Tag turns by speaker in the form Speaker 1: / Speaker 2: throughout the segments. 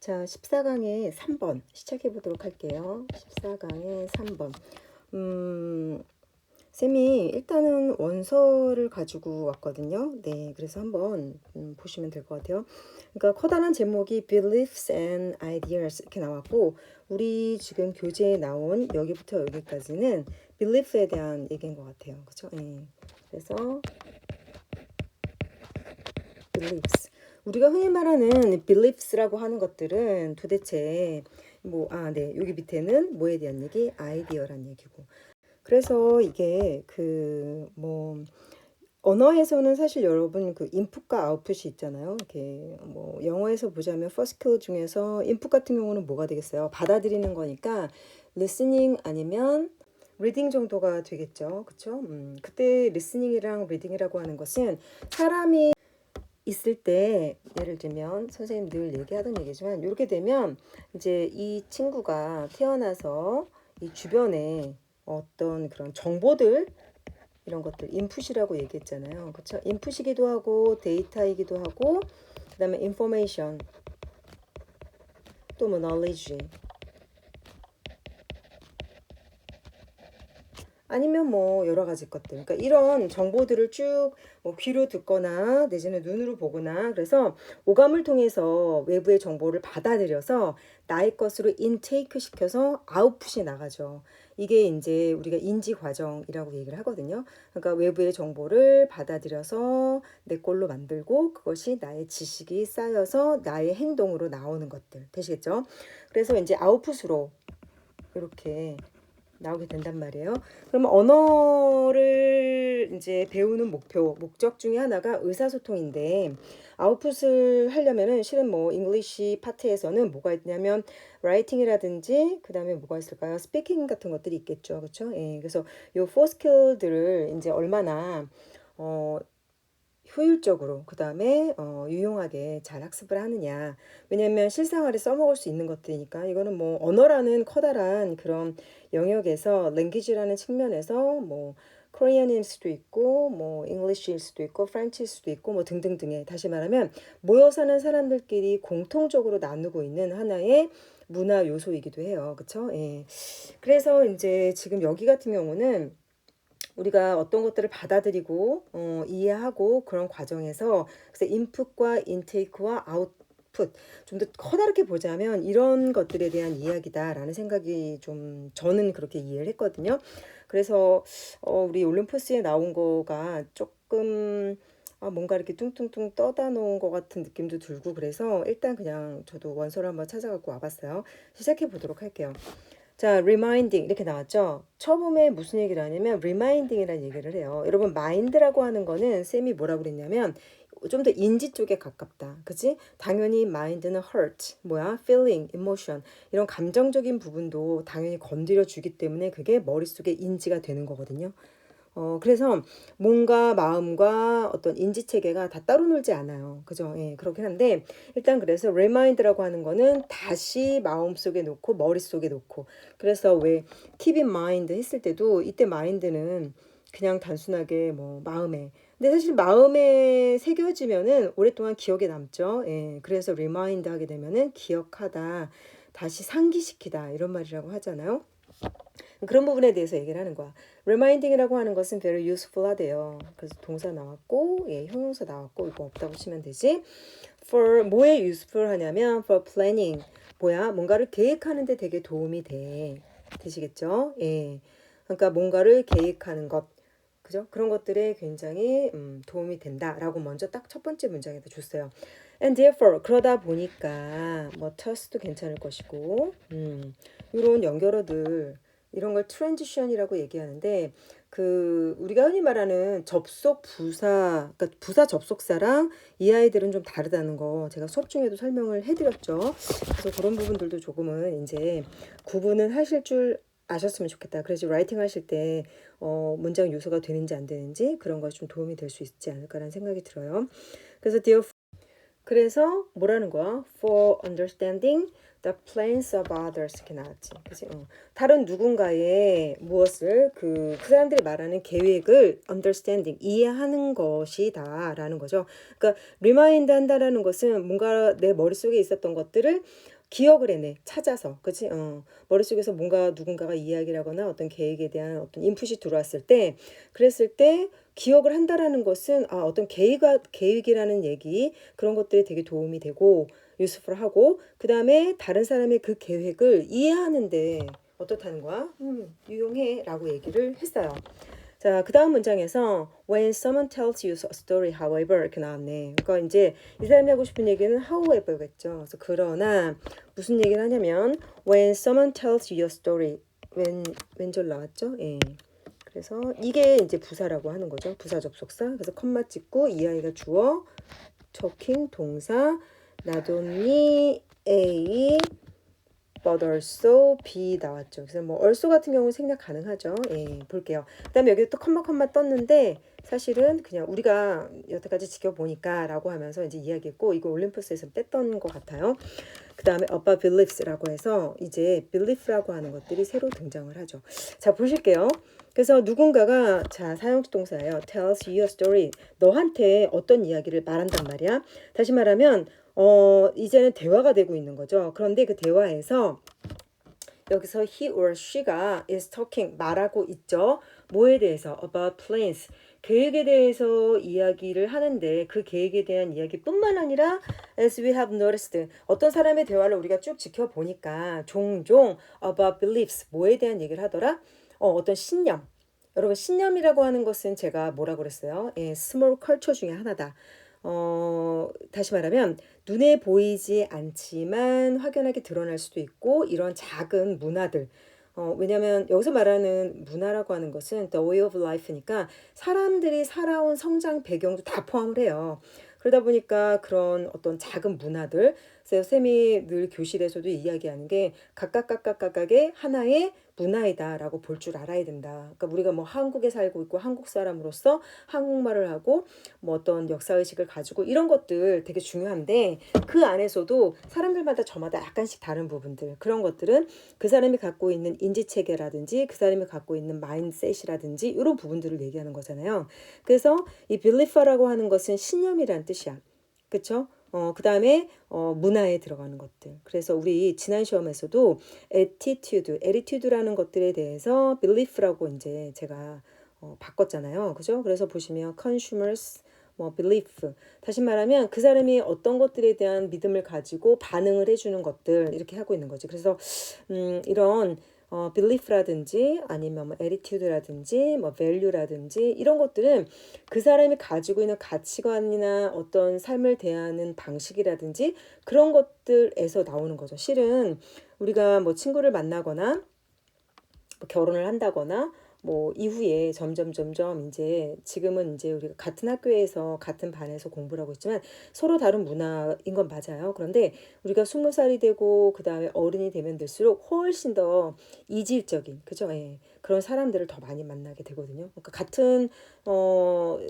Speaker 1: 자, 14강의 3번 시작해 보도록 할게요. 14강의 3번. 쌤이 일단은 원서를 가지고 왔거든요. 네, 그래서 한번 보시면 될 것 같아요. 그러니까 커다란 제목이 Beliefs and Ideas 이렇게 나왔고, 우리 지금 교재에 나온 여기부터 여기까지는 Belief에 대한 얘기인 것 같아요. 그렇죠? 네. 그래서 beliefs. 우리가 흔히 말하는 beliefs라고 하는 것들은 도대체 네, 여기 밑에는 뭐에 대한 얘기? 아이디어란 얘기고. 그래서 이게 언어에서는 사실 여러분 그 인풋과 아웃풋이 있잖아요. 이렇게 영어에서 보자면 first skill 중에서 인풋 같은 경우는 뭐가 되겠어요? 받아들이는 거니까 listening 아니면 리딩 정도가 되겠죠. 그쵸? 그때 리스닝이랑 리딩이라고 하는 것은 사람이 있을 때 예를 들면 선생님 늘 얘기하던 얘기지만 이렇게 되면 이제 이 친구가 태어나서 이 주변에 어떤 그런 정보들 이런 것들 인풋이라고 얘기했잖아요. 그렇죠? 인풋이기도 하고 데이터이기도 하고 그다음에 information 또 knowledge 아니면 여러 가지 것들. 그러니까 이런 정보들을 쭉 귀로 듣거나 내지는 눈으로 보거나 그래서 오감을 통해서 외부의 정보를 받아들여서 나의 것으로 인테이크 시켜서 아웃풋이 나가죠. 이게 이제 우리가 인지 과정이라고 얘기를 하거든요. 그러니까 외부의 정보를 받아들여서 내 걸로 만들고 그것이 나의 지식이 쌓여서 나의 행동으로 나오는 것들. 되시겠죠? 그래서 이제 아웃풋으로 이렇게 나오게 된단 말이에요. 그러면 언어를 이제 배우는 목적 중에 하나가 의사소통인데 아웃풋을 하려면은 실은 잉글리시 파트에서는 뭐가 있냐면 라이팅이라든지 그다음에 뭐가 있을까요? 스피킹 같은 것들이 있겠죠. 그렇죠? 예. 그래서 요 포 스킬들을 이제 얼마나 효율적으로 그다음에 유용하게 잘 학습을 하느냐. 왜냐면 실생활에 써먹을 수 있는 것들이니까 이거는 언어라는 커다란 그런 영역에서 랭귀지라는 측면에서 코리안일 수도 있고 잉글리시일 수도 있고 프렌치일 수도 있고 등등등의 다시 말하면 모여 사는 사람들끼리 공통적으로 나누고 있는 하나의 문화 요소이기도 해요. 그렇죠? 예. 그래서 이제 지금 여기 같은 경우는 우리가 어떤 것들을 받아들이고 이해하고 그런 과정에서 그래서 인풋과 인테이크와 아웃풋 좀 더 커다랗게 보자면 이런 것들에 대한 이야기다라는 생각이 좀 저는 그렇게 이해를 했거든요. 그래서 우리 올림포스에 나온 거가 조금 뭔가 이렇게 뚱뚱뚱 떠다 놓은 것 같은 느낌도 들고 그래서 일단 그냥 저도 원서를 한번 찾아갖고 와봤어요. 시작해 보도록 할게요. 자, reminding 이렇게 나왔죠. 처음에 무슨 얘기를 하냐면 reminding이라는 얘기를 해요. 여러분 mind라고 하는 거는 쌤이 뭐라고 그랬냐면 좀 더 인지 쪽에 가깝다. 그치? 당연히 mind는 hurt, feeling, emotion 이런 감정적인 부분도 당연히 건드려 주기 때문에 그게 머릿속에 인지가 되는 거거든요. 그래서 몸과 마음과 어떤 인지 체계가 다 따로 놀지 않아요. 그죠? 예, 그렇긴 한데 일단 그래서 remind라고 하는 거는 다시 마음속에 놓고 머릿속에 놓고 그래서 왜 keep in mind 했을 때도 이때 mind는 그냥 단순하게 마음에 근데 사실 마음에 새겨지면은 오랫동안 기억에 남죠. 예, 그래서 remind 하게 되면은 기억하다, 다시 상기시키다 이런 말이라고 하잖아요. 그런 부분에 대해서 얘기를 하는 거야. reminding이라고 하는 것은 very useful 하대요. 그래서 동사 나왔고, 예, 형용사 나왔고, 이거 없다고 치면 되지. for 뭐에 useful 하냐면 for planning. 뭔가를 계획하는데 되게 도움이 돼. 되시겠죠? 예. 그러니까 뭔가를 계획하는 것. 그죠? 그런 것들에 굉장히 도움이 된다라고 먼저 딱 첫 번째 문장에다 줬어요. And therefore 그러다 보니까 thus도 괜찮을 것이고 이런 연결어들 이런 걸 트랜지션이라고 얘기하는데 우리가 흔히 말하는 접속 부사 그러니까 부사 접속사랑 이 아이들은 좀 다르다는 거 제가 수업 중에도 설명을 해드렸죠. 그래서 그런 부분들도 조금은 이제 구분은 하실 줄 아셨으면 좋겠다. 그래서 라이팅 하실 때 문장 요소가 되는지 안 되는지 그런 것이 좀 도움이 될 수 있지 않을까라는 생각이 들어요. 그래서 그래서 뭐라는 거야? For understanding the plans of others 이렇게 나왔지. 그치? 다른 누군가의 무엇을 그 사람들이 말하는 계획을 understanding 이해하는 것이다라는 거죠. 그러니까 remind 한다라는 것은 뭔가 내 머릿속에 있었던 것들을 기억을 해내 찾아서 그치? 머릿속에서 뭔가 누군가가 이야기를 하거나 어떤 계획에 대한 어떤 인풋이 들어왔을 때 그랬을 때 기억을 한다라는 것은 어떤 계획이라는 얘기 그런 것들이 되게 도움이 되고 유스풀하고 그 다음에 다른 사람의 그 계획을 이해하는데 어떻다는 거야? 유용해 라고 얘기를 했어요. 자, 그 다음 문장에서 when someone tells you a story, however 이렇게 나왔네. 그러니까 이제 이 사람이 하고 싶은 얘기는 however겠죠. 그래서 그러나 무슨 얘기를 하냐면 when someone tells you a story, 왼절 나왔죠? 예. 그래서 이게 이제 부사라고 하는 거죠. 부사 접속사. 그래서 컴마 찍고 이 아이가 주어, talking 동사, not only A but also B 나왔죠. 그래서 뭐 also 같은 경우는 생략 가능하죠. 예, 볼게요. 그다음에 여기 또 컴마 떴는데 사실은 그냥 우리가 여태까지 지켜보니까 라고 하면서 이제 이야기했고 이거 올림푸스에서 뺐던 것 같아요. 그 다음에 above beliefs라고 해서 이제 belief라고 하는 것들이 새로 등장을 하죠. 자, 보실게요. 그래서 누군가가 자 사용식 동사예요. tells you a story. 너한테 어떤 이야기를 말한단 말이야. 다시 말하면 이제는 대화가 되고 있는 거죠. 그런데 그 대화에서 여기서 he or she가 is talking 말하고 있죠. 뭐에 대해서? about plans. 계획에 대해서 이야기를 하는데 그 계획에 대한 이야기뿐만 아니라 as we have noticed 어떤 사람의 대화를 우리가 쭉 지켜보니까 종종 about beliefs 뭐에 대한 얘기를 하더라? 어떤 신념. 여러분 신념이라고 하는 것은 제가 뭐라고 그랬어요? 예, small culture 중에 하나다. 다시 말하면 눈에 보이지 않지만 확연하게 드러날 수도 있고 이런 작은 문화들 왜냐하면 여기서 말하는 문화라고 하는 것은 the way of life니까 사람들이 살아온 성장 배경도 다 포함을 해요. 그러다 보니까 그런 어떤 작은 문화들 그래서 쌤이 늘 교실에서도 이야기하는 게 각각의 하나의 문화이다라고 볼 줄 알아야 된다. 그러니까 우리가 뭐 한국에 살고 있고 한국 사람으로서 한국말을 하고 뭐 어떤 역사의식을 가지고 이런 것들 되게 중요한데 그 안에서도 사람들마다 저마다 약간씩 다른 부분들 그런 것들은 그 사람이 갖고 있는 인지체계라든지 그 사람이 갖고 있는 마인드셋이라든지 이런 부분들을 얘기하는 거잖아요. 그래서 이 빌리퍼라고 하는 것은 신념이란 뜻이야. 그쵸? 그 다음에 문화에 들어가는 것들. 그래서 우리 지난 시험에서도 attitude라는 것들에 대해서 belief라고 이제 제가 바꿨잖아요. 그죠? 그래서 보시면 consumers 뭐 belief 다시 말하면 그 사람이 어떤 것들에 대한 믿음을 가지고 반응을 해주는 것들 이렇게 하고 있는 거지. 그래서 이런 belief라든지 아니면 뭐 attitude라든지 뭐 value라든지 이런 것들은 그 사람이 가지고 있는 가치관이나 어떤 삶을 대하는 방식이라든지 그런 것들에서 나오는 거죠. 실은 우리가 뭐 친구를 만나거나 뭐 결혼을 한다거나 뭐 이후에 점점 이제 지금은 이제 우리가 같은 학교에서 같은 반에서 공부를 하고 있지만 서로 다른 문화인 건 맞아요. 그런데 우리가 20살이 되고 그다음에 어른이 되면 될수록 훨씬 더 이질적인 그죠? 예. 그런 사람들을 더 많이 만나게 되거든요. 그러니까 같은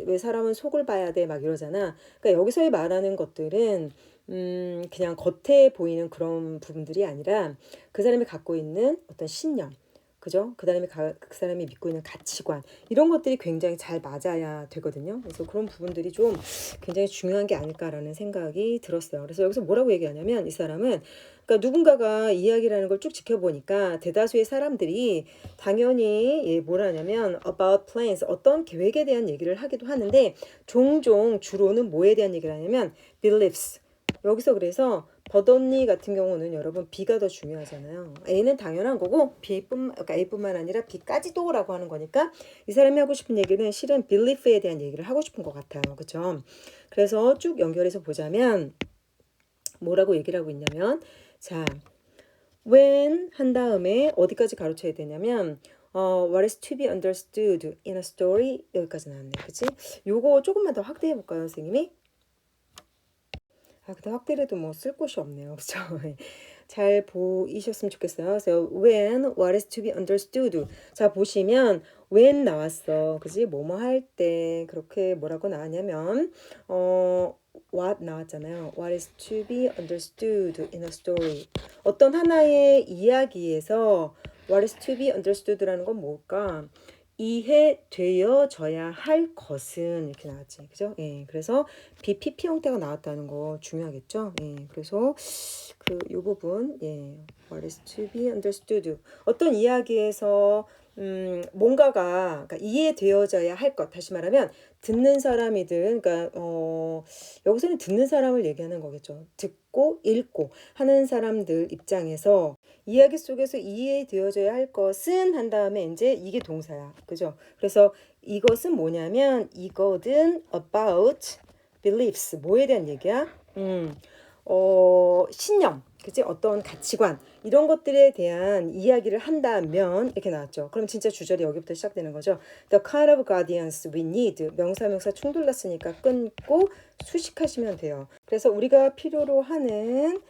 Speaker 1: 왜 사람은 속을 봐야 돼 막 이러잖아. 그러니까 여기서의 말하는 것들은 그냥 겉에 보이는 그런 부분들이 아니라 그 사람이 갖고 있는 어떤 신념 그죠? 그 다음에 그 사람이 믿고 있는 가치관 이런 것들이 굉장히 잘 맞아야 되거든요. 그래서 그런 부분들이 좀 굉장히 중요한 게 아닐까라는 생각이 들었어요. 그래서 여기서 뭐라고 얘기하냐면 이 사람은 그러니까 누군가가 이야기라는 걸 쭉 지켜보니까 대다수의 사람들이 당연히 뭐라 하냐면 about plans 어떤 계획에 대한 얘기를 하기도 하는데 종종 주로는 뭐에 대한 얘기를 하냐면 beliefs 여기서 그래서 버덧니 같은 경우는 여러분 B가 더 중요하잖아요. A는 당연한 거고 그러니까 A뿐만 아니라 B까지도라고 하는 거니까 이 사람이 하고 싶은 얘기는 실은 belief에 대한 얘기를 하고 싶은 것 같아요. 그렇죠? 그래서 쭉 연결해서 보자면 뭐라고 얘기를 하고 있냐면 자 when 한 다음에 어디까지 가로쳐야 되냐면 what is to be understood in a story 여기까지 나왔네. 그치? 요거 조금만 더 확대해 볼까요, 선생님이? 근데 확대해도 뭐 쓸 곳이 없네요. 그렇죠? 잘 보이셨으면 좋겠어요. 그래서 when, what is to be understood. 자, 보시면 when 나왔어. 그지? 뭐뭐 할 때 그렇게 뭐라고 나왔냐면 what 나왔잖아요. What is to be understood in a story? 어떤 하나의 이야기에서 what is to be understood라는 건 뭘까? 이해되어져야 할 것은 이렇게 나왔지. 그죠? 예. 그래서 BPP 형태가 나왔다는 거 중요하겠죠? 예. 그래서 요 부분, 예. What is to be understood? 어떤 이야기에서 뭔가가 그러니까 이해되어져야 할 것. 다시 말하면 듣는 사람이든 그러니까 여기서는 듣는 사람을 얘기하는 거겠죠. 듣고 읽고 하는 사람들 입장에서 이야기 속에서 이해되어져야 할 것은 한 다음에 이제 이게 동사야. 그죠? 그래서 이것은 뭐냐면 이거든 about beliefs. 뭐에 대한 얘기야? 신념. 그치? 어떤 가치관. 이런 것들에 대한 이야기를 한다면 이렇게 나왔죠. 그럼 진짜 주절이 여기부터 시작되는 거죠. The kind of guardians we need. 명사 충돌났으니까 끊고 수식하시면 돼요. 그래서 우리가 필요로 하는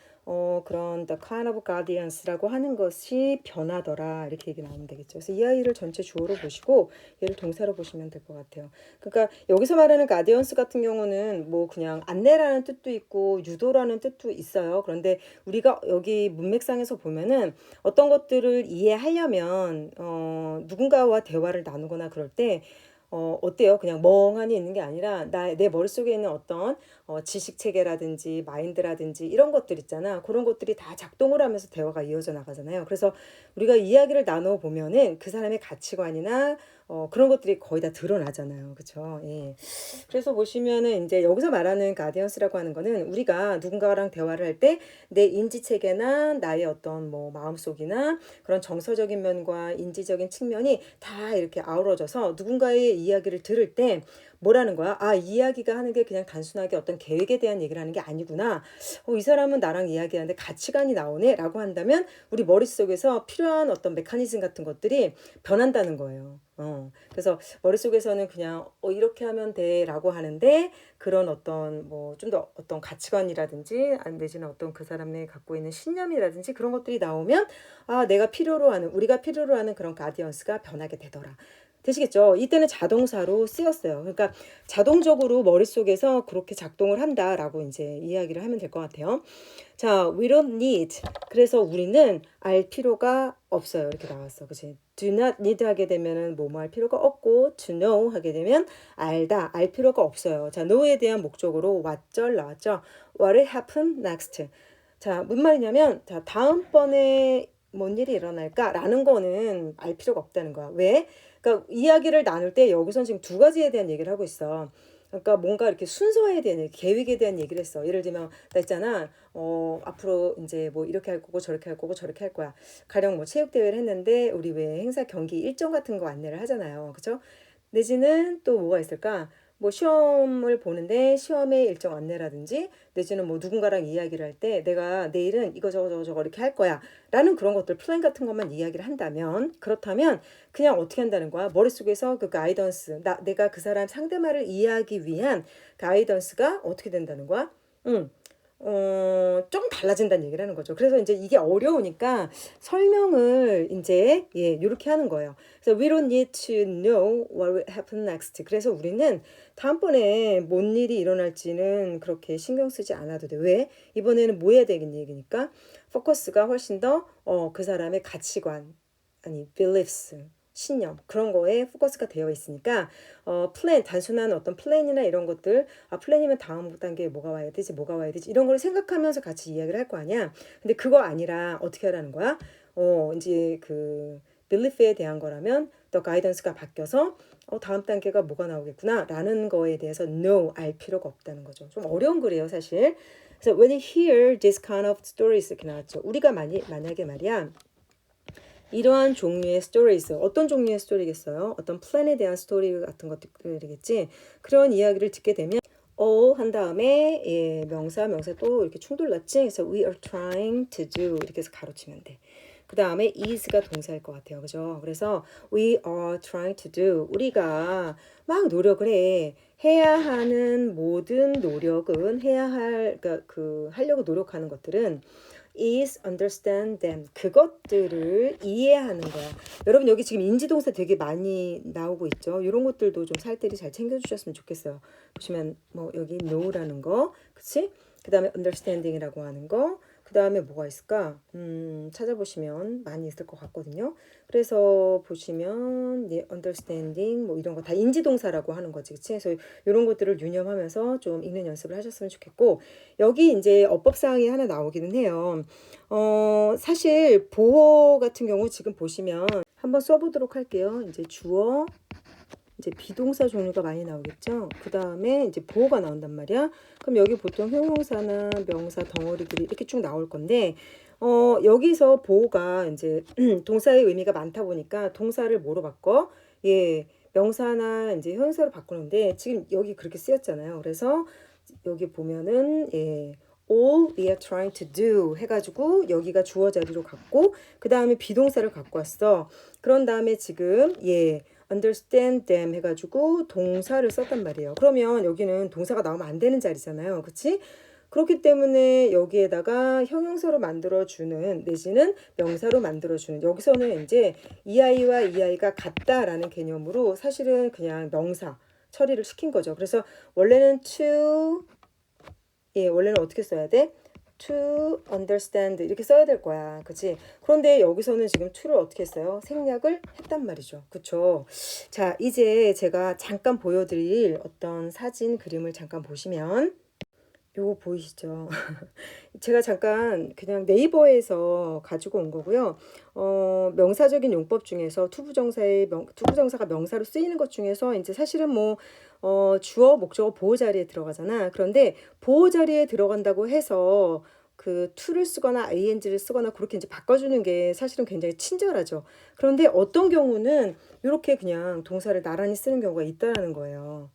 Speaker 1: 그런 the kind of guardians라고 하는 것이 변하더라. 이렇게 얘기 나오면 되겠죠. 그래서 이 아이를 전체 주어로 보시고 얘를 동사로 보시면 될 것 같아요. 그러니까 여기서 말하는 guardians 같은 경우는 뭐 그냥 안내라는 뜻도 있고 유도라는 뜻도 있어요. 그런데 우리가 여기 문맥상에서 보면은 어떤 것들을 이해하려면 누군가와 대화를 나누거나 그럴 때 어때요? 그냥 멍하니 있는 게 아니라 내 머릿속에 있는 어떤 지식 체계라든지 마인드라든지 이런 것들 있잖아. 그런 것들이 다 작동을 하면서 대화가 이어져 나가잖아요. 그래서 우리가 이야기를 나눠 보면은 그 사람의 가치관이나 그런 것들이 거의 다 드러나잖아요. 그렇죠? 예. 그래서 보시면은 이제 여기서 말하는 가디언스라고 하는 거는 우리가 누군가랑 대화를 할 때 내 인지 체계나 나의 어떤 뭐 마음속이나 그런 정서적인 면과 인지적인 측면이 다 이렇게 아우러져서 누군가의 이야기를 들을 때 뭐라는 거야? 아, 이 이야기가 하는 게 그냥 단순하게 어떤 계획에 대한 얘기를 하는 게 아니구나. 이 사람은 나랑 이야기하는데 가치관이 나오네 라고 한다면 우리 머릿속에서 필요한 어떤 메커니즘 같은 것들이 변한다는 거예요. 그래서 머릿속에서는 그냥 이렇게 하면 돼 라고 하는데 그런 어떤 뭐 좀 더 어떤 가치관이라든지 내지는 어떤 그 사람의 갖고 있는 신념이라든지 그런 것들이 나오면 아, 우리가 필요로 하는 그런 가디언스가 변하게 되더라. 되시겠죠? 이때는 자동사로 쓰였어요. 그러니까 자동적으로 머릿속에서 그렇게 작동을 한다라고 이제 이야기를 하면 될 것 같아요. 자, we don't need. 그래서 우리는 알 필요가 없어요. 이렇게 나왔어. 그치? do not need 하게 되면은 뭐뭐 할 필요가 없고 to know 하게 되면 알다, 알 필요가 없어요. 자, know에 대한 목적으로 what절 나왔죠? What will happen next? 자, 무슨 말이냐면 자, 다음번에 뭔 일이 일어날까라는 거는 알 필요가 없다는 거야. 왜? 그러니까 이야기를 나눌 때 여기선 지금 두 가지에 대한 얘기를 하고 있어. 그러니까 뭔가 이렇게 순서에 대한 얘기, 계획에 대한 얘기를 했어. 예를 들면 나 있잖아. 앞으로 이제 뭐 이렇게 할 거고 저렇게 할 거고 저렇게 할 거야. 가령 뭐 체육 대회를 했는데 우리 왜 행사 경기 일정 같은 거 안내를 하잖아요. 그렇죠? 내지는 또 뭐가 있을까? 뭐 시험을 보는데 시험의 일정 안내라든지 내지는 뭐 누군가랑 이야기를 할 때 내가 내일은 이거 저거 이렇게 할 거야 라는 그런 것들 플랜 같은 것만 이야기를 한다면 그렇다면 그냥 어떻게 한다는 거야? 머릿속에서 그 가이던스 내가 그 사람 상대말을 이해하기 위한 가이던스가 어떻게 된다는 거야? 좀 달라진다는 얘기를 하는 거죠. 그래서 이제 이게 어려우니까 설명을 이제 이렇게 하는 거예요. 그래서 we don't need to know what will happen next. 그래서 우리는 다음번에 뭔 일이 일어날지는 그렇게 신경 쓰지 않아도 돼. 왜? 이번에는 뭐 해야 되겠니 얘기니까 포커스가 훨씬 더 그 사람의 가치관 아니 beliefs 신념 그런 거에 포커스가 되어 있으니까 플랜 단순한 어떤 플랜이나 이런 것들 플랜이면 다음 단계에 뭐가 와야 되지 이런 걸 생각하면서 같이 이야기를 할 거 아니야. 근데 그거 아니라 어떻게 하라는 거야? 이제 그 belief에 대한 거라면 더 가이던스가 바뀌어서 다음 단계가 뭐가 나오겠구나 라는 거에 대해서 know 알 필요가 없다는 거죠. 좀 어려운 글이에요 사실. 그래서 when you hear this kind of stories 이렇게 나왔죠. 우리가 만약에 말이야 이러한 종류의 스토리스 어떤 종류의 스토리겠어요? 어떤 플랜에 대한 스토리 같은 것들이겠지. 그런 이야기를 듣게 되면 한 다음에 명사 또 이렇게 충돌났지. 그래서 we are trying to do 이렇게 해서 가로치면 돼. 그 다음에 is가 동사일 것 같아요. 그죠? 그래서 we are trying to do 우리가 막 노력을 해. 해야 하는 모든 노력은 하려고 노력하는 것들은 is understand them. 그것들을 이해하는 거야. 여러분 여기 지금 인지동사 되게 많이 나오고 있죠. 이런 것들도 좀 살뜰히 잘 챙겨주셨으면 좋겠어요. 보시면 뭐 여기 know라는 거, 그치? 그 다음에 understanding이라고 하는 거, 그 다음에 뭐가 있을까? 찾아보시면 많이 있을 것 같거든요. 그래서 보시면 understanding 뭐 이런 거 다 인지동사라고 하는 거지, 그치? 그래서 이런 것들을 유념하면서 좀 읽는 연습을 하셨으면 좋겠고, 여기 이제 어법사항이 하나 나오기는 해요. 사실 보호 같은 경우 지금 보시면 한번 써보도록 할게요. 이제 주어, 이제 비동사 종류가 많이 나오겠죠. 그 다음에 이제 보호가 나온단 말이야. 그럼 여기 보통 형용사나 명사 덩어리들이 이렇게 쭉 나올 건데, 여기서 보호가 이제 동사의 의미가 많다 보니까 동사를 뭐로 바꿔? 예, 명사나 이제 형용사로 바꾸는데 지금 여기 그렇게 쓰였잖아요. 그래서 여기 보면은 예, all we are trying to do 해가지고 여기가 주어 자리로 갔고 그 다음에 비동사를 갖고 왔어. 그런 다음에 지금 예. understand them 해가지고 동사를 썼단 말이에요. 그러면 여기는 동사가 나오면 안 되는 자리잖아요. 그치? 그렇기 때문에 여기에다가 형용사로 만들어주는 내지는 명사로 만들어주는 여기서는 이제 이 아이와 이 아이가 같다라는 개념으로 사실은 그냥 명사 처리를 시킨 거죠. 그래서 원래는 to 예, 원래는 어떻게 써야 돼? to understand 이렇게 써야 될 거야. 그치? 그런데 여기서는 지금 to를 어떻게 했어요? 생략을 했단 말이죠. 그쵸? 자, 이제 제가 잠깐 보여드릴 어떤 사진 그림을 잠깐 보시면 요거 보이시죠? 제가 잠깐 그냥 네이버에서 가지고 온 거고요. 명사적인 용법 중에서 투부정사가 명사로 쓰이는 것 중에서 이제 사실은 뭐 주어, 목적어, 보호 자리에 들어가잖아. 그런데 보호 자리에 들어간다고 해서 그 to를 쓰거나 ing를 쓰거나 그렇게 이제 바꿔주는 게 사실은 굉장히 친절하죠. 그런데 어떤 경우는 이렇게 그냥 동사를 나란히 쓰는 경우가 있다라는 거예요.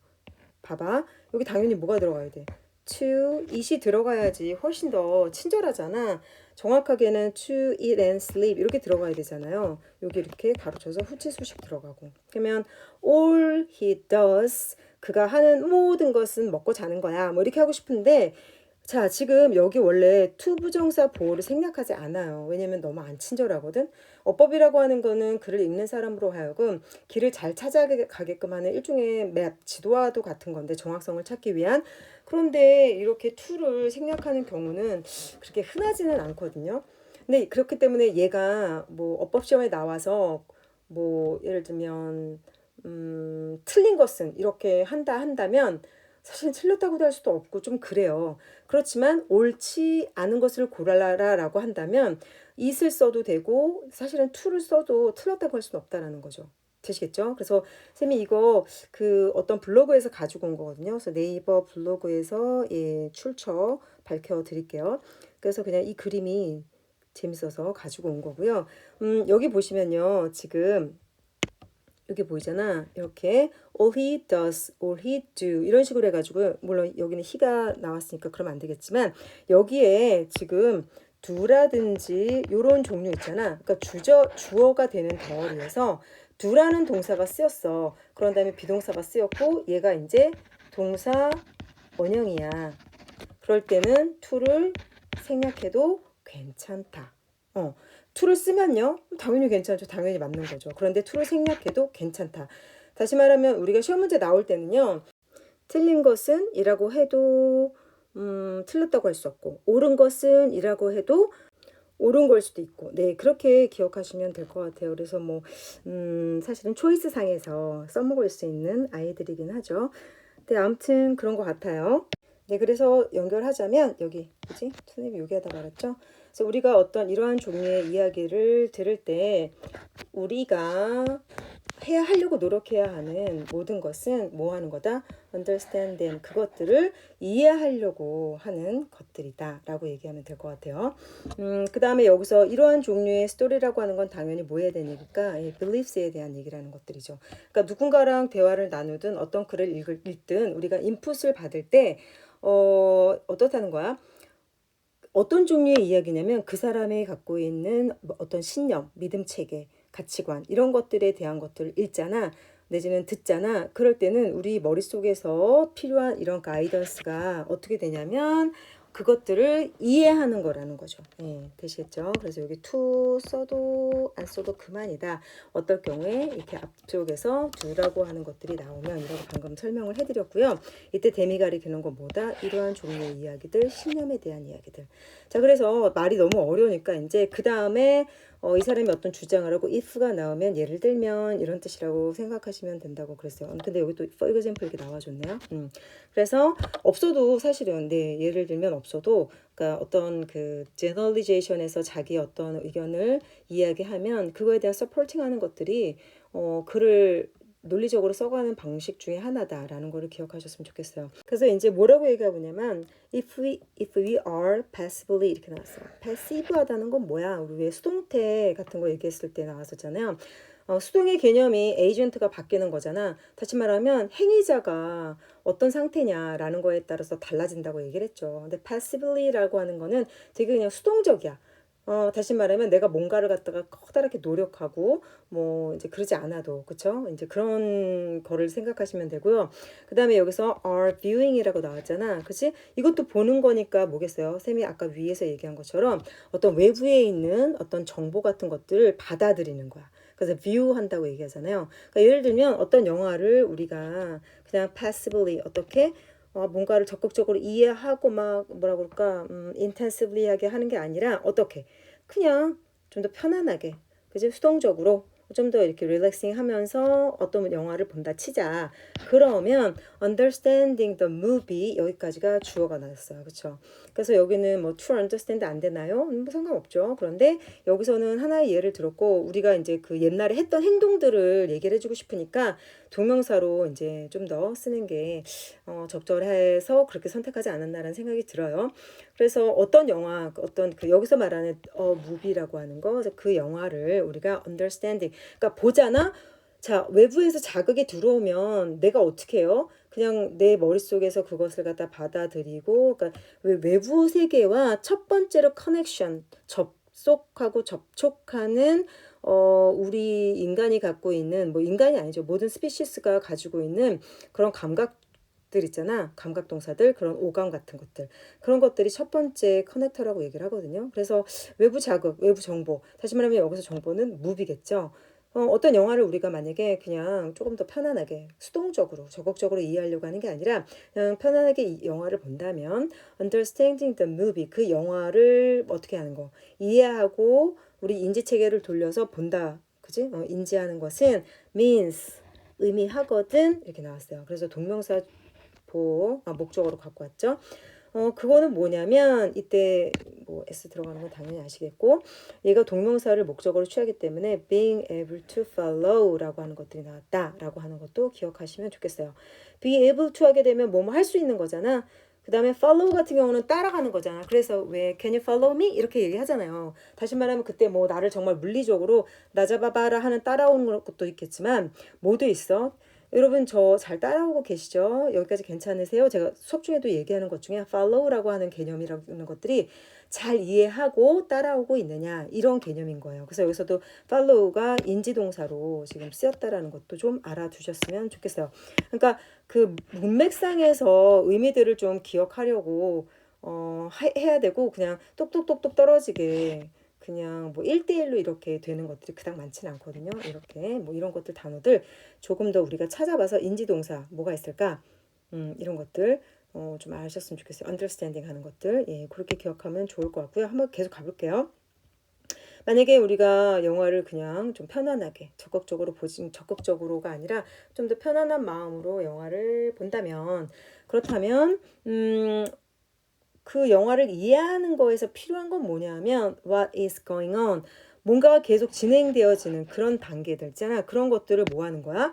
Speaker 1: 봐봐. 여기 당연히 뭐가 들어가야 돼? to, it이 들어가야지 훨씬 더 친절하잖아. 정확하게는 to, eat and sleep 이렇게 들어가야 되잖아요. 여기 이렇게 가로쳐서 후치수식 들어가고. 그러면 all he does 그가 하는 모든 것은 먹고 자는 거야. 뭐 이렇게 하고 싶은데 자, 지금 여기 원래 to 부정사 보호를 생략하지 않아요. 왜냐면 너무 안 친절하거든. 어법이라고 하는 거는 글을 읽는 사람으로 하여금 길을 잘 찾아가게끔 하는 일종의 맵, 지도와도 같은 건데 정확성을 찾기 위한. 그런데 이렇게 to를 생략하는 경우는 그렇게 흔하지는 않거든요. 근데 그렇기 때문에 얘가 뭐 어법 시험에 나와서 뭐 예를 들면 틀린 것은 이렇게 한다면 사실 틀렸다고도 할 수도 없고 좀 그래요. 그렇지만 옳지 않은 것을 고르라라고 한다면 it을 써도 되고 사실은 to를 써도 틀렸다고 할 수는 없다라는 거죠. 되시겠죠? 그래서 쌤이 이거 그 어떤 블로그에서 가지고 온 거거든요. 그래서 네이버 블로그에서 예, 출처 밝혀 드릴게요. 그래서 그냥 이 그림이 재밌어서 가지고 온 거고요. 여기 보시면요. 지금 여기 보이잖아. 이렇게 all he does, all he do 이런 식으로 해가지고 물론 여기는 he가 나왔으니까 그러면 안 되겠지만 여기에 지금 do라든지 이런 종류 있잖아. 그러니까 주어가 되는 덩어리에서 do라는 동사가 쓰였어. 그런 다음에 비동사가 쓰였고 얘가 이제 동사 원형이야. 그럴 때는 to를 생략해도 괜찮다. to를 쓰면요. 당연히 괜찮죠. 당연히 맞는 거죠. 그런데 to를 생략해도 괜찮다. 다시 말하면 우리가 시험 문제 나올 때는요. 틀린 것은 이라고 해도 틀렸다고 할 수 없고 옳은 것은 이라고 해도 옳은 걸 수도 있고 네 그렇게 기억하시면 될 것 같아요. 그래서 뭐 사실은 초이스 상에서 써먹을 수 있는 아이들이긴 하죠. 네 아무튼 그런 것 같아요. 네 그래서 연결하자면 여기 뭐지? 선생님이 여기에다 말했죠. 그래서 우리가 어떤 이러한 종류의 이야기를 들을 때 우리가 하려고 노력해야 하는 모든 것은 뭐 하는 거다? understand them. 그것들을 이해하려고 하는 것들이다. 라고 얘기하면 될 것 같아요. 그 다음에 여기서 이러한 종류의 스토리라고 하는 건 당연히 뭐 해야 되는 얘기니까 beliefs에 대한 얘기라는 것들이죠. 그러니까 누군가랑 대화를 나누든 어떤 글을 읽든 우리가 인풋을 받을 때 어떻다는 거야? 어떤 종류의 이야기냐면 그 사람이 갖고 있는 어떤 신념, 믿음 체계, 가치관 이런 것들에 대한 것들을 읽잖아. 내지는 듣잖아. 그럴 때는 우리 머릿속에서 필요한 이런 가이던스가 어떻게 되냐면 그것들을 이해하는 거라는 거죠. 예, 되시겠죠? 그래서 여기 to 써도 안 써도 그만이다. 어떨 경우에 이렇게 앞쪽에서 do라고 하는 것들이 나오면 이라고 방금 설명을 해드렸고요. 이때 대미가 가리키는 건 뭐다? 이러한 종류의 이야기들, 신념에 대한 이야기들. 자, 그래서 말이 너무 어려우니까 이제 그 다음에 이 사람이 어떤 주장을 하고 if가 나오면 예를 들면 이런 뜻이라고 생각하시면 된다고 그랬어요. 근데 여기 또 for example 이렇게 나와줬네요. 그래서 없어도 사실은 네, 예를 들면 없어도 그러니까 어떤 그 generalization에서 자기 어떤 의견을 이야기하면 그거에 대한 supporting하는 것들이 글을 논리적으로 써가는 방식 중에 하나다라는 거를 기억하셨으면 좋겠어요. 그래서 이제 뭐라고 얘기하고 있냐면 if we are passively 이렇게 나왔어요. passive하다는 건 뭐야? 우리 왜 수동태 같은 거 얘기했을 때 나왔었잖아요. 수동의 개념이 에이전트가 바뀌는 거잖아. 다시 말하면 행위자가 어떤 상태냐라는 거에 따라서 달라진다고 얘기를 했죠. 근데 passively라고 하는 거는 되게 그냥 수동적이야. 다시 말하면 내가 뭔가를 갖다가 커다랗게 노력하고 뭐 이제 그러지 않아도 그쵸? 이제 그런 거를 생각하시면 되고요. 그 다음에 여기서 are viewing이라고 나왔잖아. 그치? 이것도 보는 거니까 뭐겠어요? 쌤이 아까 위에서 얘기한 것처럼 어떤 외부에 있는 어떤 정보 같은 것들을 받아들이는 거야. 그래서 view 한다고 얘기하잖아요. 그러니까 예를 들면 어떤 영화를 우리가 그냥 passively 어떻게 뭔가를 적극적으로 이해하고 막 뭐라 그럴까 intensively하게 하는 게 아니라 어떻게 그냥 좀 더 편안하게 그지 수동적으로 좀 더 이렇게 릴렉싱 하면서 어떤 영화를 본다 치자. 그러면 understanding the movie 여기까지가 주어가 나왔어요. 그렇죠? 그래서 여기는 뭐 to understand 안 되나요? 뭐 상관없죠. 그런데 여기서는 하나의 예를 들었고 우리가 이제 그 옛날에 했던 행동들을 얘기를 해주고 싶으니까 동명사로 이제 좀 더 쓰는 게 적절해서 그렇게 선택하지 않았나라는 생각이 들어요. 그래서 어떤 영화, 어떤 그 여기서 말하는 무비라고 하는 거, 그 영화를 우리가 understanding, 그러니까 보잖아. 자, 외부에서 자극이 들어오면 내가 어떻게 해요? 그냥 내 머릿속에서 그것을 갖다 받아들이고, 그러니까 외부 세계와 첫 번째로 커넥션, 접속하고 접촉하는 우리 인간이 갖고 있는 뭐 인간이 아니죠. 모든 스피시스가 가지고 있는 그런 감각들 있잖아. 감각 동사들, 그런 오감 같은 것들. 그런 것들이 첫 번째 커넥터라고 얘기를 하거든요. 그래서 외부 자극, 외부 정보. 다시 말하면 여기서 정보는 무비겠죠. 어떤 영화를 우리가 만약에 그냥 조금 더 편안하게 수동적으로 적극적으로 이해하려고 하는 게 아니라 그냥 편안하게 이 영화를 본다면 understanding the movie 그 영화를 어떻게 하는 거 이해하고 우리 인지 체계를 돌려서 본다. 그지? 인지하는 것은 means 의미하거든 이렇게 나왔어요. 그래서 동명사 목적어로 갖고 왔죠. 그거는 뭐냐면 이때 뭐 s 들어가는 건 당연히 아시겠고 얘가 동명사를 목적어로 취하기 때문에 being able to follow라고 하는 것들이 나왔다라고 하는 것도 기억하시면 좋겠어요. be able to 하게 되면 뭐뭐 할 수 있는 거잖아. 그 다음에 follow 같은 경우는 따라가는 거잖아. 그래서 왜 can you follow me? 이렇게 얘기하잖아요. 다시 말하면 그때 뭐 나를 정말 물리적으로 나 잡아봐라 하는 따라오는 것도 있겠지만 모두 있어. 여러분 저 잘 따라오고 계시죠? 여기까지 괜찮으세요? 제가 수업 중에도 얘기하는 것 중에 follow라고 하는 개념이라는 것들이 잘 이해하고 따라오고 있느냐 이런 개념인 거예요. 그래서 여기서도 follow가 인지동사로 지금 쓰였다라는 것도 좀 알아두셨으면 좋겠어요. 그러니까 그 문맥상에서 의미들을 좀 기억하려고 해야 되고 그냥 똑똑똑똑 떨어지게 그냥 뭐 1대1로 이렇게 되는 것들이 그닥 많지는 않거든요. 이렇게 뭐 이런 것들 단어들 조금 더 우리가 찾아봐서 인지동사 뭐가 있을까? 이런 것들 좀 아셨으면 좋겠어요. understanding 하는 것들. 예, 그렇게 기억하면 좋을 것 같고요. 한번 계속 가볼게요. 만약에 우리가 영화를 그냥 좀 편안하게 적극적으로가 아니라 좀 더 편안한 마음으로 영화를 본다면 그렇다면 그 영화를 이해하는 거에서 필요한 건 뭐냐면 what is going on 뭔가가 계속 진행되어지는 그런 단계들 있잖아. 그런 것들을 뭐 하는 거야?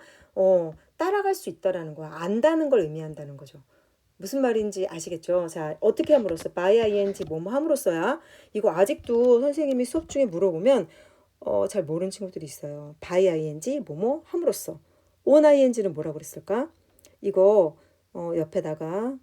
Speaker 1: 따라갈 수 있다라는 거야. 안다는 걸 의미한다는 거죠. 무슨 말인지 아시겠죠? 자, 어떻게 함으로써 by ing 뭐뭐 함으로써야 이거 아직도 선생님이 수업 중에 물어보면 잘 모르는 친구들이 있어요. by ing 뭐뭐 함으로써 on ing는 뭐라고 그랬을까? 이거 옆에다가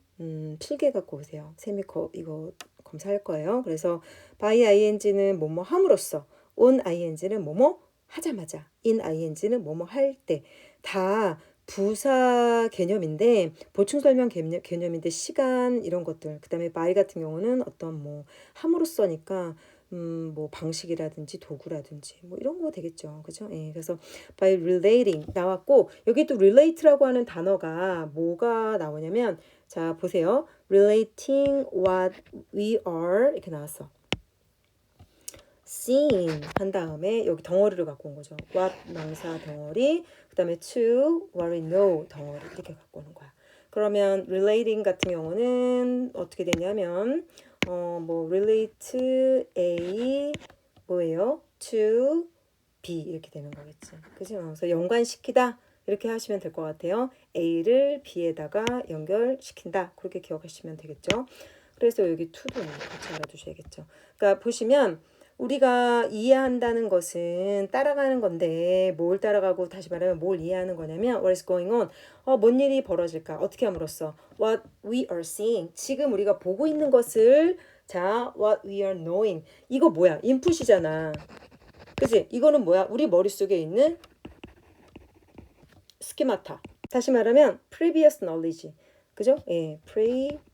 Speaker 1: 필기 갖고 오세요. 쌤이 이거 검사할 거예요. 그래서 by ing는 뭐뭐 함으로써 on ing는 뭐뭐 하자마자 in ing는 뭐뭐 할 때 다 부사 개념인데 보충 설명 개념인데 시간 이런 것들 그다음에 by 같은 경우는 어떤 뭐 함으로써니까 뭐 방식이라든지 도구라든지 뭐 이런 거 되겠죠. 그죠? 예. 그래서 by relating 나왔고 여기 또 relate라고 하는 단어가 뭐가 나오냐면 자, 보세요. relating what we are 이렇게 나왔어. seen 한 다음에 여기 덩어리를 갖고 온 거죠. what 명사 덩어리, 그다음에 to what we know 덩어리 이렇게 갖고 오는 거야. 그러면 relating 같은 경우는 어떻게 되냐면 뭐 relate A 뭐예요? to B 이렇게 되는 거겠지. 그죠? 그래서 연관시키다 이렇게 하시면 될 것 같아요. A를 B에다가 연결시킨다. 그렇게 기억하시면 되겠죠. 그래서 여기 to도 같이 알아두셔야겠죠. 그러니까 보시면 우리가 이해한다는 것은 따라가는 건데 뭘 따라가고 다시 말하면 뭘 이해하는 거냐면 what is going on? 뭔 일이 벌어질까? 어떻게 함으로써 what we are seeing. 지금 우리가 보고 있는 것을 자, what we are knowing. 이거 뭐야? 인풋이잖아. 그치? 이거는 뭐야? 우리 머릿속에 있는 스키마타. 다시 말하면 previous knowledge. 그죠? 예, previous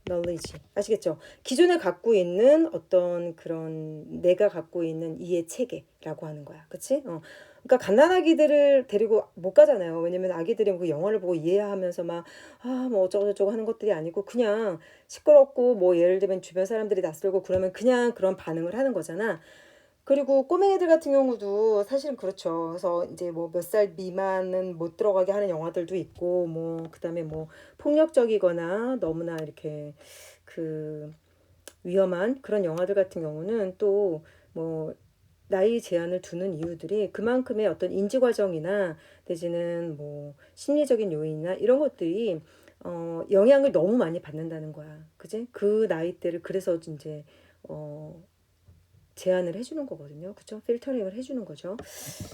Speaker 1: knowledge. 아시겠죠? 기존에 갖고 있는 어떤 그런 내가 갖고 있는 이해 체계라고 하는 거야. 그치? 그러니까 갓난아기들을 데리고 못 가잖아요. 왜냐면 아기들이 그 영화를 보고 이해하면서 막, 뭐 어쩌고저쩌고 하는 것들이 아니고 그냥 시끄럽고 뭐 예를 들면 주변 사람들이 낯설고 그러면 그냥 그런 반응을 하는 거잖아. 그리고 꼬맹이들 같은 경우도 사실은 그렇죠. 그래서 이제 뭐 몇 살 미만은 못 들어가게 하는 영화들도 있고, 뭐, 그다음에 뭐 폭력적이거나 너무나 이렇게 그 위험한 그런 영화들 같은 경우는 또 뭐 나이 제한을 두는 이유들이 그만큼의 어떤 인지 과정이나 내지는 뭐 심리적인 요인이나 이런 것들이 영향을 너무 많이 받는다는 거야. 그지? 그 나이대를 그래서 이제 어 제한을 해주는 거거든요. 그쵸? 필터링을 해주는 거죠.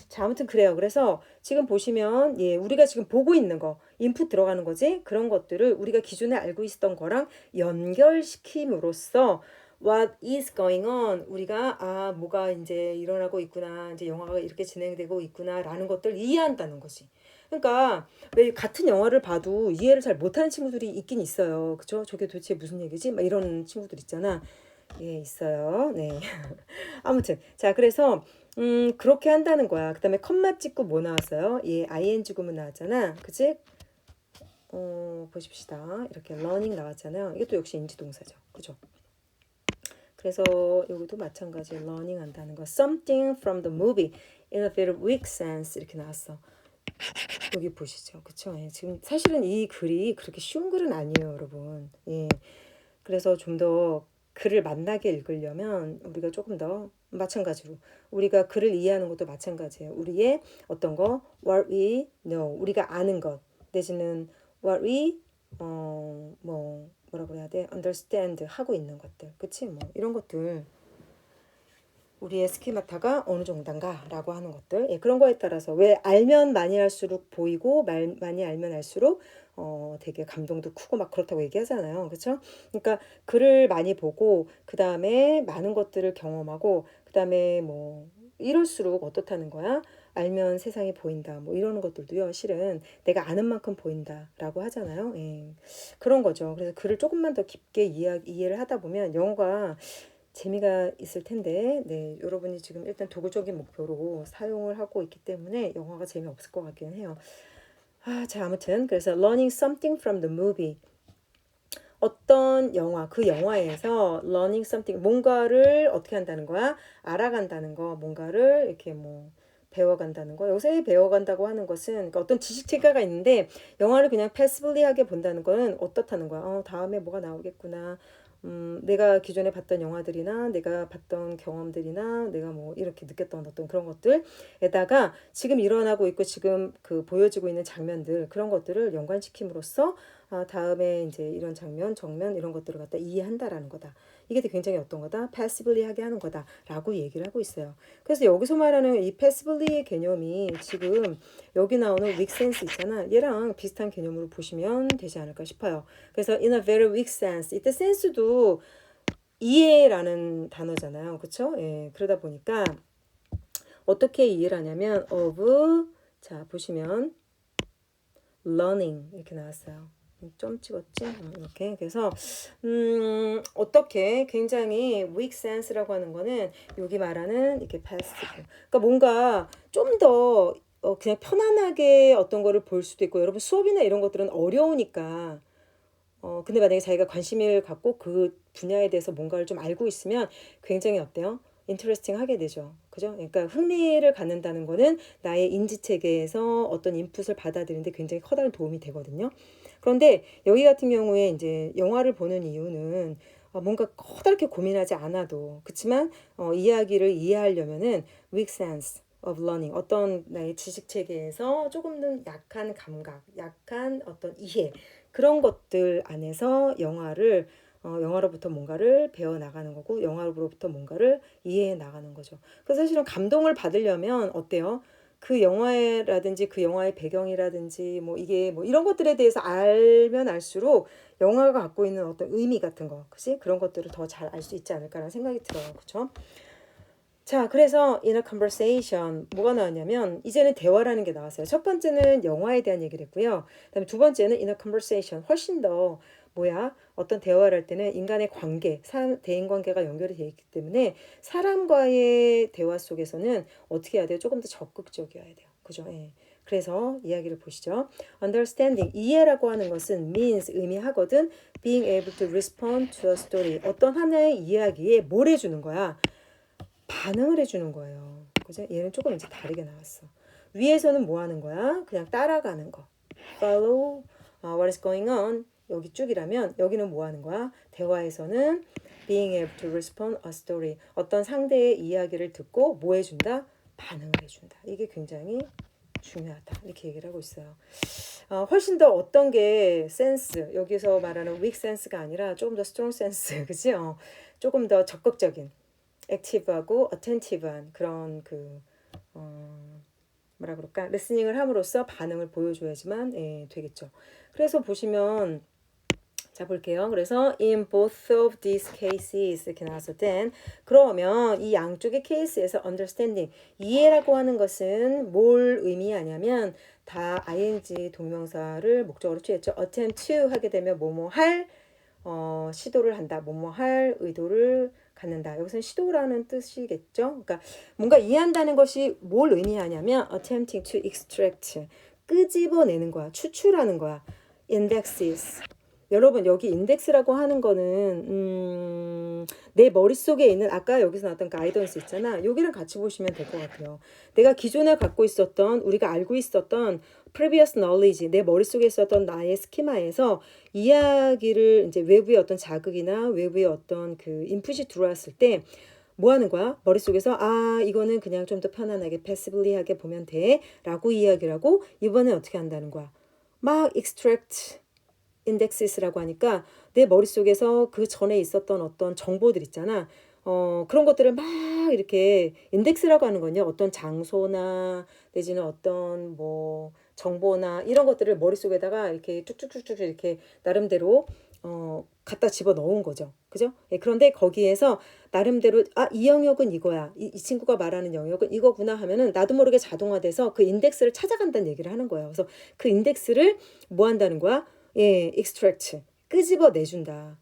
Speaker 1: 자, 아무튼 그래요. 그래서 지금 보시면, 예, 우리가 지금 보고 있는 거, 인풋 들어가는 거지? 그런 것들을 우리가 기존에 알고 있었던 거랑 연결시킴으로써 what is going on? 우리가, 뭐가 이제 일어나고 있구나. 이제 영화가 이렇게 진행되고 있구나. 라는 것들 이해한다는 거지. 그러니까 왜 같은 영화를 봐도 이해를 잘 못하는 친구들이 있긴 있어요. 그쵸? 저게 도대체 무슨 얘기지? 막 이런 친구들 있잖아. 예, 있어요. 네. 아무튼 자 그래서 그렇게 한다는 거야. 그다음에 컴마 찍고 뭐 나왔어요? 예, ing 구문 나왔잖아. 그치? 보십시다. 이렇게 learning 나왔잖아요. 이것도 역시 인지동사죠. 그죠? 그래서 여기도 마찬가지 learning 한다는 거. Something from the movie in a very weak sense 이렇게 나왔어. 여기 보시죠. 그쵸? 예, 지금 사실은 이 글이 그렇게 쉬운 글은 아니에요, 여러분. 예. 그래서 좀 더 글을 맛나게 읽으려면 우리가 조금 더 마찬가지로 우리가 글을 이해하는 것도 마찬가지예요. 우리의 어떤 거 what we know 우리가 아는 것 내지는 what we 뭐 뭐라 그래야 돼 understand 하고 있는 것들 그치 뭐 이런 것들 우리의 스키마타가 어느 정도인가라고 하는 것들 예, 그런 거에 따라서 왜 알면 많이 할수록 보이고 많이 알면 알수록 되게 감동도 크고 막 그렇다고 얘기하잖아요. 그렇죠? 그러니까 글을 많이 보고 그 다음에 많은 것들을 경험하고 그 다음에 뭐 이럴수록 어떻다는 거야? 알면 세상이 보인다. 뭐 이러는 것들도요. 실은 내가 아는 만큼 보인다라고 하잖아요. 예. 그런 거죠. 그래서 글을 조금만 더 깊게 이해를 하다 보면 영어가 재미가 있을 텐데, 네, 여러분이 지금 일단 도구적인 목표로 사용을 하고 있기 때문에 영화가 재미없을 것 같긴 해요. 자, 아무튼 그래서 learning something from the movie. 어떤 영화, 그 영화에서 learning something, 뭔가를 어떻게 한다는 거야? 알아간다는 거, 뭔가를 이렇게 뭐 배워간다는 거. 요새 배워간다고 하는 것은 그러니까 어떤 지식 체계가 있는데 영화를 그냥 패시블리하게 본다는 거는 어떻다는 거야? 다음에 뭐가 나오겠구나. 내가 기존에 봤던 영화들이나 내가 봤던 경험들이나 내가 뭐 이렇게 느꼈던 어떤 그런 것들에다가 지금 일어나고 있고 지금 그 보여지고 있는 장면들 그런 것들을 연관시킴으로써 다음에 이제 이런 장면, 정면 이런 것들을 갖다 이해한다라는 거다. 이게 굉장히 어떤 거다? 패시블리하게 하는 거다라고 얘기를 하고 있어요. 그래서 여기서 말하는 이 패시블리의 개념이 지금 여기 나오는 weak sense 있잖아. 얘랑 비슷한 개념으로 보시면 되지 않을까 싶어요. 그래서 in a very weak sense. 이때 sense도 이해라는 단어잖아요. 그렇죠? 예. 그러다 보니까 어떻게 이해를 하냐면 of 자, 보시면 learning 이렇게 나왔어요. 점 찍었지? 이렇게. 그래서 어떻게 굉장히 weak sense라고 하는 거는 여기 말하는 이렇게 passive. 그러니까 뭔가 좀 더 그냥 편안하게 어떤 거를 볼 수도 있고, 여러분 수업이나 이런 것들은 어려우니까 근데 만약에 자기가 관심을 갖고 그 분야에 대해서 뭔가를 좀 알고 있으면 굉장히 어때요? 인터레스팅 하게 되죠. 그죠? 그러니까 흥미를 갖는다는 거는 나의 인지 체계에서 어떤 인풋을 받아들이는데 굉장히 커다란 도움이 되거든요. 그런데 여기 같은 경우에 이제 영화를 보는 이유는 뭔가 커다랗게 고민하지 않아도 그렇지만 이야기를 이해하려면은 weak sense of learning 어떤 나의 지식 체계에서 조금 더 약한 감각, 약한 어떤 이해 그런 것들 안에서 영화로부터 뭔가를 배워 나가는 거고 영화로부터 뭔가를 이해해 나가는 거죠. 그래서 사실은 감동을 받으려면 어때요? 그 영화라든지 그 영화의 배경이라든지 뭐 이게 뭐 이런 것들에 대해서 알면 알수록 영화가 갖고 있는 어떤 의미 같은 거, 그치? 그런 것들을 더 잘 알 수 있지 않을까라는 생각이 들어요. 그렇죠? 자, 그래서 in a conversation 뭐가 나왔냐면 이제는 대화라는 게 나왔어요. 첫 번째는 영화에 대한 얘기를 했고요. 그다음에 두 번째는 in a conversation 훨씬 더 어떤 대화를 할 때는 인간의 관계, 대인 관계가 연결이 되어 있기 때문에 사람과의 대화 속에서는 어떻게 해야 돼요? 조금 더 적극적이어야 돼요. 그죠? 예. 그래서 이야기를 보시죠. understanding, 이해라고 하는 것은 means, 의미하거든. being able to respond to a story, 어떤 하나의 이야기에 뭘 해주는 거야? 반응을 해주는 거예요. 그죠? 얘는 조금 이제 다르게 나왔어. 위에서는 뭐 하는 거야? 그냥 따라가는 거. Follow what is going on. 여기 쭉이라면 여기는 뭐 하는 거야? 대화에서는 being able to respond a story. 어떤 상대의 이야기를 듣고 뭐 해준다? 반응을 해준다. 이게 굉장히 중요하다. 이렇게 얘기를 하고 있어요. 훨씬 더 어떤 게 센스, 여기서 말하는 weak sense가 아니라 조금 더 strong sense, 그치? 조금 더 적극적인 액티브하고 어텐티브한 그런 뭐라 그럴까 리스닝을 함으로써 반응을 보여줘야지만 되겠죠. 그래서 보시면 자 볼게요. 그래서 in both of these cases 이렇게 나왔을 땐 그러면 이 양쪽의 케이스에서 understanding 이해라고 하는 것은 뭘 의미하냐면 다 ing 동명사를 목적으로 취했죠. attempt to 하게 되면 뭐뭐 할 시도를 한다. 뭐뭐 할 의도를 갖는다. 여기서는 시도라는 뜻이겠죠. 그러니까 뭔가 이해한다는 것이 뭘 의미하냐면 attempting to extract 끄집어내는 거야. 추출하는 거야. indexes. 여러분 여기 인덱스라고 하는 거는 내 머릿속에 있는 아까 여기서 나왔던 가이던스 있잖아. 여기랑 같이 보시면 될 것 같아요. 내가 기존에 갖고 있었던 우리가 알고 있었던 previous knowledge 내 머릿속에 있었던 나의 스키마에서 이야기를 이제 외부의 어떤 자극이나 외부의 어떤 그 인풋이 들어왔을 때 뭐 하는 거야? 머릿속에서 이거는 그냥 좀 더 편안하게 패시블리하게 보면 돼 라고 이야기를 하고 이번에 어떻게 한다는 거야? 막 extract indexes라고 하니까 내 머릿속에서 그 전에 있었던 어떤 정보들 있잖아. 그런 것들을 막 이렇게 인덱스라고 하는 건요. 어떤 장소나 내지는 어떤 뭐 정보나 이런 것들을 머릿속에다가 이렇게 쭉쭉쭉쭉 이렇게 나름대로 갖다 집어 넣은 거죠. 그죠? 예, 그런데 거기에서 나름대로 이 영역은 이거야. 이 친구가 말하는 영역은 이거구나 하면은 나도 모르게 자동화돼서 그 인덱스를 찾아간다는 얘기를 하는 거예요. 그래서 그 인덱스를 뭐 한다는 거야? 예, extract. 끄집어 내준다.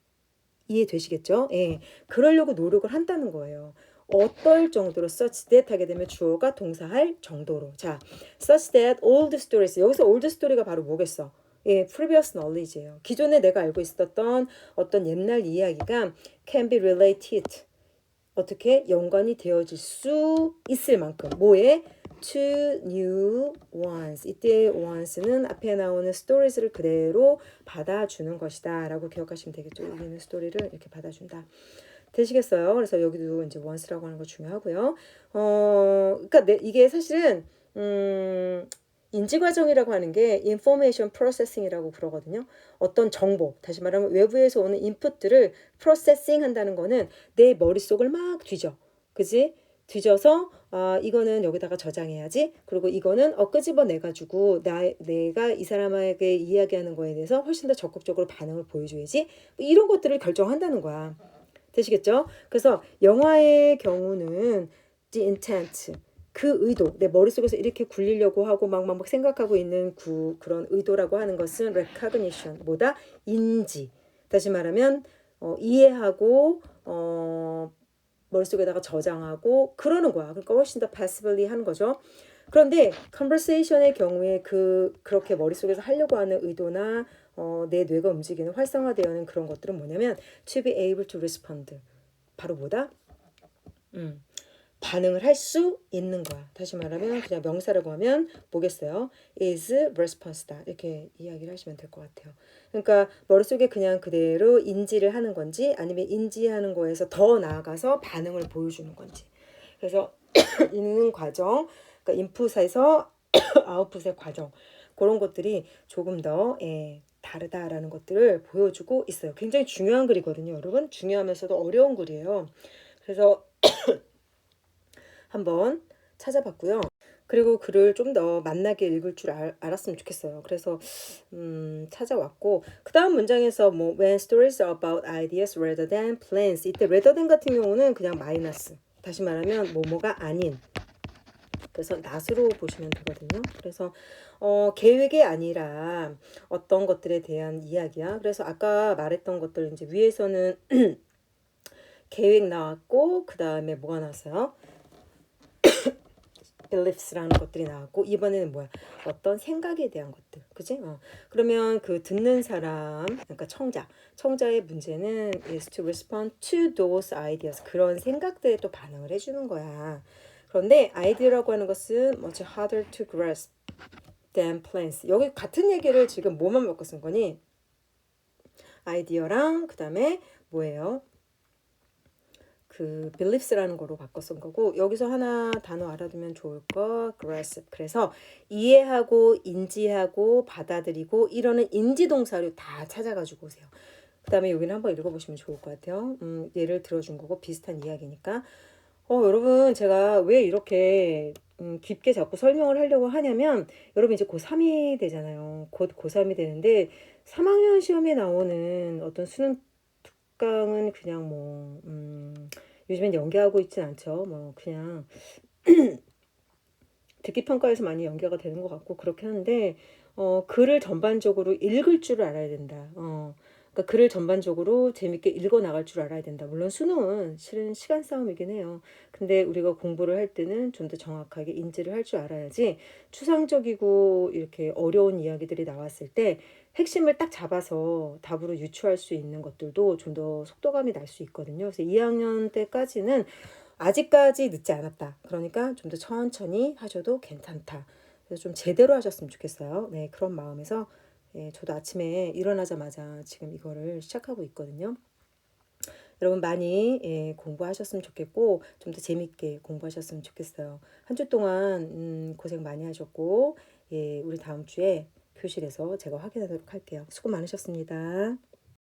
Speaker 1: 이해되시겠죠? 예. 그러려고 노력을 한다는 거예요. 어떨 정도로 such that 하게 되면 주어가 동사할 정도로. 자, such that old stories. 여기서 old story가 바로 뭐겠어? 예, previous knowledge예요. 기존에 내가 알고 있었던 어떤 옛날 이야기가 can be related. 어떻게 연관이 되어질 수 있을 만큼 뭐에? to new ones. 이때 ones는 앞에 나오는 stories를 그대로 받아주는 것이다 라고 기억하시면 되겠죠. 여기 있는 스토리를 이렇게 받아준다. 되시겠어요? 그래서 여기도 이제 once라고 하는 거 중요하고요. 그러니까 이게 사실은 인지 과정이라고 하는 게 information processing이라고 그러거든요. 어떤 정보, 다시 말하면 외부에서 오는 인풋들을 프로세싱 한다는 거는 내 머릿속을 막 뒤져. 그지? 뒤져서 이거는 여기다가 저장해야지. 그리고 이거는 끄집어내 가지고 내가 이 사람에게 이야기하는 거에 대해서 훨씬 더 적극적으로 반응을 보여줘야지. 뭐 이런 것들을 결정한다는 거야. 되시겠죠? 그래서 영화의 경우는 the intent 그 의도, 내 머릿속에서 이렇게 굴리려고 하고 막 생각하고 있는 그런 의도라고 하는 것은 recognition, 뭐다? 인지. 다시 말하면 이해하고 머릿속에다가 저장하고 그러는 거야. 그러니까 훨씬 더 passively 하는 거죠. 그런데 conversation의 경우에 그렇게 머릿속에서 하려고 하는 의도나 내 뇌가 움직이는 활성화되어있는 그런 것들은 뭐냐면 to be able to respond. 바로 뭐다? 반응을 할 수 있는 거야. 다시 말하면 그냥 명사라고 하면 뭐겠어요? is response다. 이렇게 이야기를 하시면 될 것 같아요. 그러니까 머릿속에 그냥 그대로 인지를 하는 건지 아니면 인지하는 거에서 더 나아가서 반응을 보여주는 건지. 그래서 읽는 과정, 그러니까 인풋에서 아웃풋의 과정 그런 것들이 조금 더 다르다라는 것들을 보여주고 있어요. 굉장히 중요한 글이거든요. 여러분 중요하면서도 어려운 글이에요. 그래서 한번 찾아봤고요. 그리고 글을 좀 더 만나게 읽을 줄 알았으면 좋겠어요. 그래서 찾아왔고 그 다음 문장에서 뭐 when stories are about ideas rather than plans 이때 rather than 같은 경우는 그냥 마이너스 다시 말하면 뭐뭐가 아닌 그래서 not으로 보시면 되거든요. 그래서 계획이 아니라 어떤 것들에 대한 이야기야. 그래서 아까 말했던 것들 이제 위에서는 계획 나왔고 그 다음에 뭐가 나왔어요? beliefs라는 것들이 나왔고 이번에는 뭐야? 어떤 생각에 대한 것들. 그지? 그러면 그 듣는 사람, 그러니까 청자의 문제는 is to respond to those ideas. 그런 생각들에 또 반응을 해주는 거야. 그런데 아이디어라고 하는 것은 much harder to grasp than plans. 여기 같은 얘기를 지금 뭐만 바꿔 쓴 거니? 아이디어랑 그 다음에 뭐예요? 그 beliefs라는 거로 바꿔 쓴 거고 여기서 하나 단어 알아두면 좋을 거 grasp. 그래서 이해하고 인지하고 받아들이고 이러는 인지 동사를 다 찾아가지고 오세요. 그 다음에 여기는 한번 읽어보시면 좋을 것 같아요. 예를 들어준 거고 비슷한 이야기니까 여러분 제가 왜 이렇게 깊게 자꾸 설명을 하려고 하냐면 여러분 이제 고3이 되잖아요. 곧 고3이 되는데 3학년 시험에 나오는 어떤 수능 특강은 그냥 뭐 요즘엔 연계하고 있진 않죠. 뭐 그냥 듣기 평가에서 많이 연계가 되는 것 같고 그렇긴 한데 글을 전반적으로 읽을 줄 알아야 된다. 그러니까 글을 전반적으로 재밌게 읽어 나갈 줄 알아야 된다. 물론 수능은 실은 시간 싸움이긴 해요. 근데 우리가 공부를 할 때는 좀 더 정확하게 인지를 할 줄 알아야지 추상적이고 이렇게 어려운 이야기들이 나왔을 때 핵심을 딱 잡아서 답으로 유추할 수 있는 것들도 좀 더 속도감이 날 수 있거든요. 그래서 2학년 때까지는 아직까지 늦지 않았다. 그러니까 좀 더 천천히 하셔도 괜찮다. 그래서 좀 제대로 하셨으면 좋겠어요. 네, 그런 마음에서 저도 아침에 일어나자마자 지금 이거를 시작하고 있거든요. 여러분 많이 공부하셨으면 좋겠고 좀 더 재밌게 공부하셨으면 좋겠어요. 한 주 동안 고생 많이 하셨고 우리 다음 주에 교실에서 제가 확인하도록 할게요. 수고 많으셨습니다.